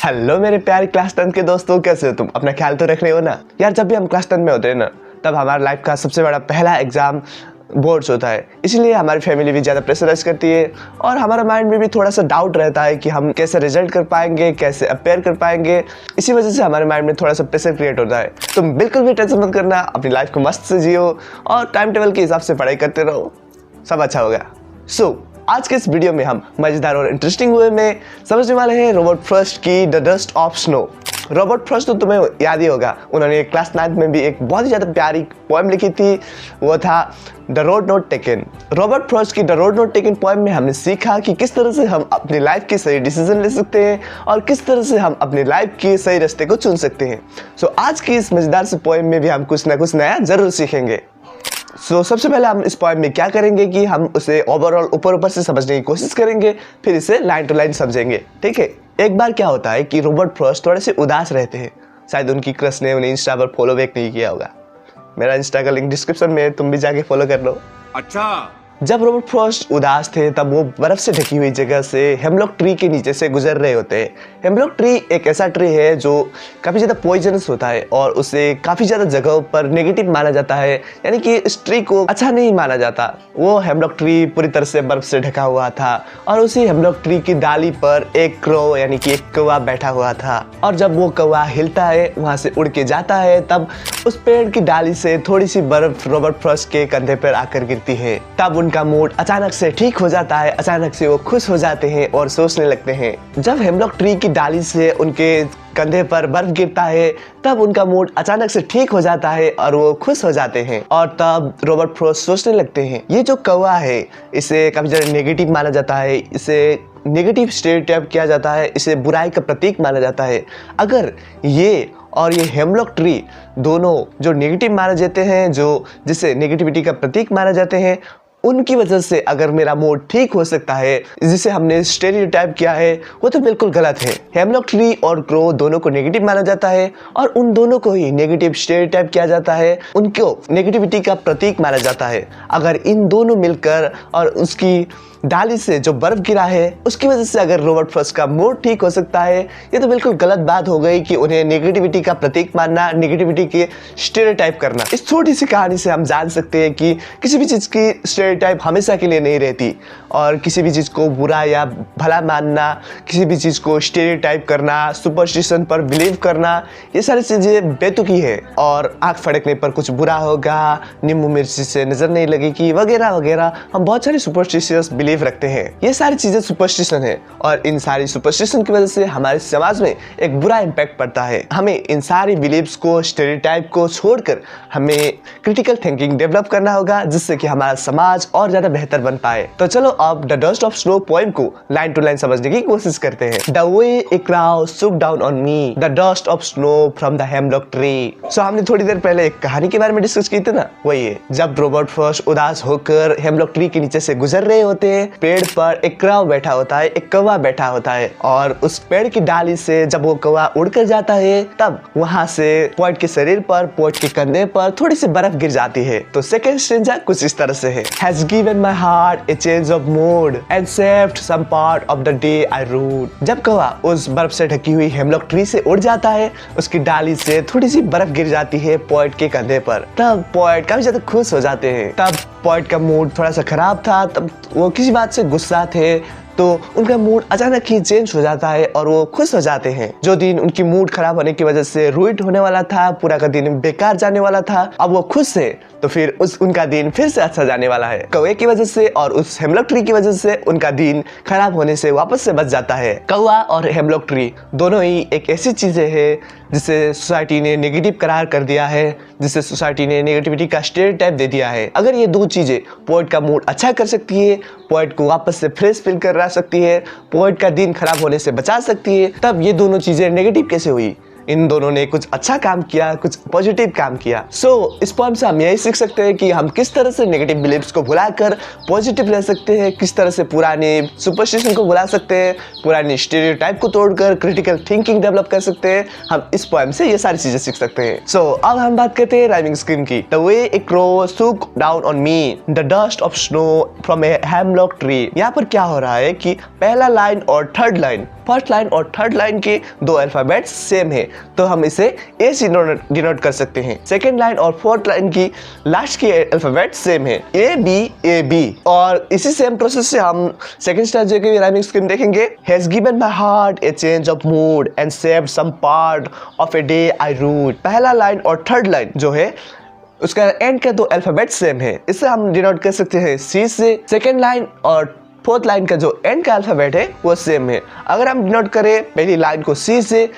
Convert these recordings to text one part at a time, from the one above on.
Hello मेरे प्यारे class 10 के दोस्तों, कैसे हो तुम? अपना ख्याल तो रख रहे हो ना यार। जब भी हम क्लास 10 में होते हैं ना, तब हमारे लाइफ का सबसे बड़ा पहला एग्जाम बोर्ड्स होता है। इसलिए हमारी फैमिली भी ज़्यादा प्रेशराइज करती है और हमारा माइंड में भी थोड़ा सा डाउट रहता है कि हम कैसे रिजल्ट कर पाएंगे, कैसे अपेयर कर पाएंगे। इसी वजह से हमारे माइंड में थोड़ा सा प्रेशर क्रिएट होता है। तुम बिल्कुल भी टेंशन मत करना, अपनी लाइफ को मस्त से जियो और टाइम टेबल के हिसाब से पढ़ाई करते रहो, सब अच्छा होगा। आज के इस वीडियो में हम मजेदार और इंटरेस्टिंग वे में समझने वाले हैं रॉबर्ट फ्रॉस्ट की the dust of snow. Robert Frost तो तुम्हें याद ही होगा, उन्होंने क्लास 9 में भी एक बहुत ही ज़्यादा प्यारी पोएम लिखी थी, वो था the road not taken. Robert Frost की the road not taken poem में हमने सीखा कि किस तरह से हम अपनी लाइफ के सही डिसीजन ले सकते हैं और किस तरह से हम अपनी लाइफ के सही रास्ते को चुन सकते हैं। आज की इस मजेदार से पोएम में भी हम कुछ ना कुछ नया जरूर सीखेंगे। सबसे पहले हम इस पोएम में क्या करेंगे कि हम उसे ओवरऑल ऊपर से समझने की कोशिश करेंगे, फिर इसे लाइन टू लाइन समझेंगे, ठीक है। एक बार क्या होता है कि रॉबर्ट फ्रॉस्ट थोड़े से उदास रहते हैं। शायद उनकी क्रश ने उन्हें इंस्टा पर फॉलो बैक नहीं किया होगा। मेरा इंस्टा का लिंक डिस्क्रिप्शन में है, तुम भी जाके फॉलो कर लो। अच्छा, जब रॉबर्ट फ्रॉस्ट उदास थे तब वो बर्फ से ढकी हुई जगह से हेमलॉक ट्री के नीचे से गुजर रहे होते हैं। हेमलॉक ट्री एक ऐसा ट्री है जो काफ़ी ज़्यादा पॉइजनस होता है और उसे काफ़ी ज़्यादा जगहों पर नेगेटिव माना जाता है, यानी कि इस ट्री को अच्छा नहीं माना जाता। वो हेमलॉक ट्री पूरी तरह से बर्फ से ढका हुआ था और उसी हेमलॉक ट्री की डाली पर एक क्रो यानी कि एक कौवा बैठा हुआ था। और जब वो कौवा हिलता है, वहाँ से उड़ के जाता है, तब उस पेड़ की डाली से थोड़ी सी बर्फ रॉबर्ट फ्रॉस्ट के कंधे पर आकर गिरती है। तब उनका मूड अचानक से ठीक हो जाता है, अचानक से वो खुश हो जाते हैं और सोचने लगते हैं। जब हेमलॉक ट्री की डाली से उनके कंधे पर बर्फ गिरता है, तब उनका मूड अचानक से ठीक हो जाता है और वो खुश हो जाते हैं। और तब रॉबर्ट फ्रॉस्ट सोचने लगते हैं, ये जो कौवा है इसे काफी ज्यादा नेगेटिव माना जाता है, इसे नेगेटिव स्टेरियोटाइप किया जाता है, इसे बुराई का प्रतीक माना जाता है। अगर ये और ये हेमलॉक ट्री दोनों जो नेगेटिव माने जाते हैं, जो जिसे नेगेटिविटी का प्रतीक माना जाते हैं, उनकी वजह से अगर मेरा मूड ठीक हो सकता है, जिसे हमने स्टेरियोटाइप किया है, वो तो बिल्कुल गलत है। हेमलॉक ट्री और क्रो दोनों को नेगेटिव माना जाता है और उन दोनों को ही नेगेटिव स्टेरियोटाइप किया जाता है, उनको नेगेटिविटी का प्रतीक माना जाता है। अगर इन दोनों मिलकर और उसकी डाली से जो बर्फ गिरा है उसकी वजह से अगर रॉबर्ट फ्रॉस्ट का मूड ठीक हो सकता है, ये तो बिल्कुल गलत बात हो गई कि उन्हें नेगेटिविटी का प्रतीक मानना, नेगेटिविटी के स्टेरियोटाइप करना। इस छोटी सी कहानी से हम जान सकते हैं कि किसी भी चीज़ की स्टेरियोटाइप हमेशा के लिए नहीं रहती और किसी भी चीज़ को बुरा या भला मानना, किसी भी चीज़ को स्टेरियोटाइप करना, सुपरस्टिशन पर बिलीव करना, ये सारी चीज़ें बेतुकी है। और आँख फड़कने पर कुछ बुरा होगा, नींबू मिर्ची से नजर नहीं लगेगी, वगैरह वगैरह, हम बहुत सारी सुपरस्टिशियस बिलीव रखते हैं। ये सारी चीजें सुपरस्टिशन है और इन सारी सुपरस्टिशन की वजह से हमारे समाज में एक बुरा इम्पैक्ट पड़ता है। हमें इन सारी बिलीव्स को, स्टेरियोटाइप को छोड़कर हमें क्रिटिकल थिंकिंग डेवलप करना होगा, जिससे कि हमारा समाज और ज्यादा बेहतर बन पाए। तो चलो अब the dust of snow poem को लाइन टू लाइन समझने की कोशिश करते हैं। The way a crowd Shuk down on me, the dust of snow from the hemlock tree. हमने थोड़ी देर पहले एक कहानी के बारे में डिस्कस की थी ना, वही है। जब रॉबर्ट फ्रॉस्ट उदास होकर हेमलॉक ट्री के नीचे से गुजर रहे होते हैं, पेड़ पर एक क्राउ बैठा होता है, एक कौवा बैठा होता है और उस पेड़ की डाली से जब वो कौवा उड़कर जाता है, तब वहां से पोएट के शरीर पर, पोएट के कंधे पर थोड़ी सी बर्फ गिर जाती है। तो सेकंड स्टेंजा कुछ इस तरह से है। Has given my heart a change of mood and saved some part of the day I rode। जब कौवा उस बर्फ से ढकी हुई हेमलॉक ट्री से उड़ जाता है, उसकी डाली से थोड़ी सी बर्फ गिर जाती है पोएट के कंधे पर, तब पोएट काफी ज्यादा खुश हो जाते हैं। तब पोएट का मूड थोड़ा सा खराब था, तब वो किसी बात से गुस्सा थे, तो उनका मूड अचानक ही चेंज हो जाता है और वो खुश हो जाते हैं। जो दिन उनकी मूड खराब होने की वजह से रुइंड होने वाला था, पूरा का दिन बेकार जाने वाला था, अब वो खुश है तो फिर उनका दिन फिर से अच्छा जाने वाला है। कौवे की वजह से और उस हेमलॉक ट्री की वजह से उनका दिन खराब होने से वापस से बच जाता है। कौवा और हेमलॉक ट्री दोनों ही एक ऐसी चीजें है जिसे सोसाइटी ने नेगेटिव करार कर दिया है, जिसे सोसाइटी ने नेगेटिविटी का स्टेरियोटाइप दे दिया है। अगर ये दो चीजें पोएट का मूड अच्छा कर सकती है, पोएट को वापस से फ्रेश फील करा सकती है, पोएट का दिन खराब होने से बचा सकती है, तब ये दोनों चीजें नेगेटिव कैसे हुई? इन दोनों ने कुछ अच्छा काम किया, कुछ पॉजिटिव काम किया। इस पोएम से हम यही सीख सकते हैं कि हम किस तरह से नेगेटिव बिलीव्स को भुलाकर पॉजिटिव ले सकते हैं, किस तरह से पुरानी सुपरस्टिशन को भुला सकते हैं, पुरानी स्टीरियोटाइप को तोड़कर क्रिटिकल थिंकिंग डेवलप कर सकते हैं। हम इस पोएम से ये सारी चीजें सीख सकते हैं। अब हम बात करते हैं राइमिंग स्कीम की। The way A crow Shuk down on me, the dust of snow from a hemlock tree. यहाँ पर क्या हो रहा है कि पहला लाइन और थर्ड लाइन फर्स्ट लाइन और थर्ड लाइन के दो अल्फाबेट्स सेम है तो हम इसे ए से डिनोट कर सकते हैं। सेकेंड लाइन और फोर्थ लाइन की लास्ट के अल्फाबेट सेम है, ए बी। और इसी सेम प्रोसेस से हम सेकेंड स्टैंजा की राइमिंग स्कीम देखेंगे। Has given my heart a change of mood and saved some part of a day I rued. पहला लाइन और थर्ड लाइन जो है उसका एंड के दो अल्फाबेट सेम है, इसे हम डिनोट कर सकते हैं सी से। सेकेंड लाइन और फोर्थ लाइन का जो एंड का अल्फाबेट है वो सेम है। अगर हम डिनोट करें पहली लाइन को सी से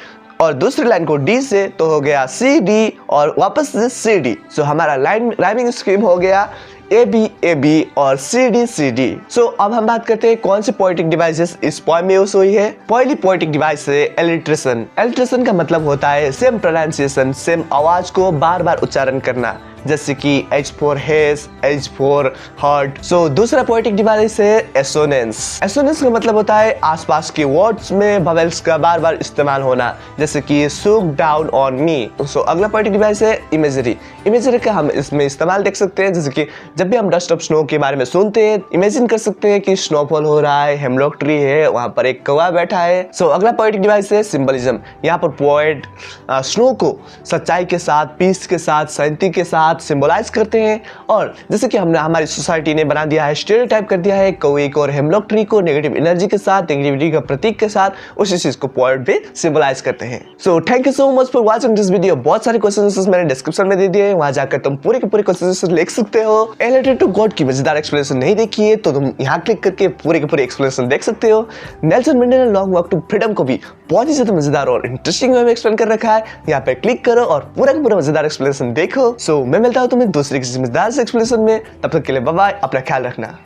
और दूसरी लाइन को डी से तो हो गया सी डी और वापस से सी डी। सो हमारा लाइन राइमिंग स्कीम हो गया ए बी और सी डी। सो अब हम बात करते हैं कौन से पोएटिक डिवाइसेस इस पोएम में यूज हुई है। पहली पोएटिक डिवाइस है एलिट्रेशन। एलिट्रेशन का मतलब होता है सेम प्रोनाउंसिएशन, सेम आवाज को बार बार उच्चारण करना, जैसे कि H for hiss, H for hurt. So दूसरा पोएटिक डिवाइस है एसोनेंस। एसोनेंस का मतलब होता है आसपास के वर्ड्स में वोवेल्स का बार बार इस्तेमाल होना, जैसे कि सुक डाउन ऑन मी। सो अगला पोएटिक डिवाइस है इमेजरी। इमेजरी का हम इसमें इस्तेमाल देख सकते हैं, जैसे कि जब भी हम डस्ट ऑफ स्नो के बारे में सुनते हैं इमेजिन कर सकते हैं कि स्नोफॉल हो रहा है, हेमलॉक ट्री है, वहां पर एक कौवा बैठा है। सो अगला पोएटिक डिवाइस है सिंबलिज्म। यहाँ पर पोएट स्नो को सच्चाई के साथ, पीस के साथ, शांति के साथ सिंबलाइज करते हैं। और जैसे कि हमने हमारी सोसाइटी ने बना दिया है, स्टेरियोटाइप कर दिया है कौवे को और हेमलॉक ट्री को नेगेटिव एनर्जी के साथ, नेगेटिविटी का प्रतीक के साथ, उसी चीज को पोएट भी सिंबलाइज करते हैं। So thank you so much for watching this video. बहुत सारे क्वेश्चंस मैंने डिस्क्रिप्शन में दे दिए, वहां जाकर तुम पूरे के पूरे क्वेश्चंस लिख सकते हो। रिलेटेड टू गॉड की मजेदार एक्सप्लेनेशन नहीं देखी है तो तुम यहाँ क्लिक करके पूरे के पूरे एक्सप्लेनेशन देख सकते हो। Nelson Mandela long walk to freedom को भी बहुत ही ज्यादा मजेदार और इंटरेस्टिंग वे में एक्सप्लेन कर रखा है, यहाँ पे क्लिक करो और पूरा का पूरा मजेदार एक्सप्लेनेशन देखो। सो मैं मिलता हूँ तुम्हें दूसरी किसी मजेदार से एक्सप्लेनेशन में, तब तक के लिए बाय बाय, अपना ख्याल रखना।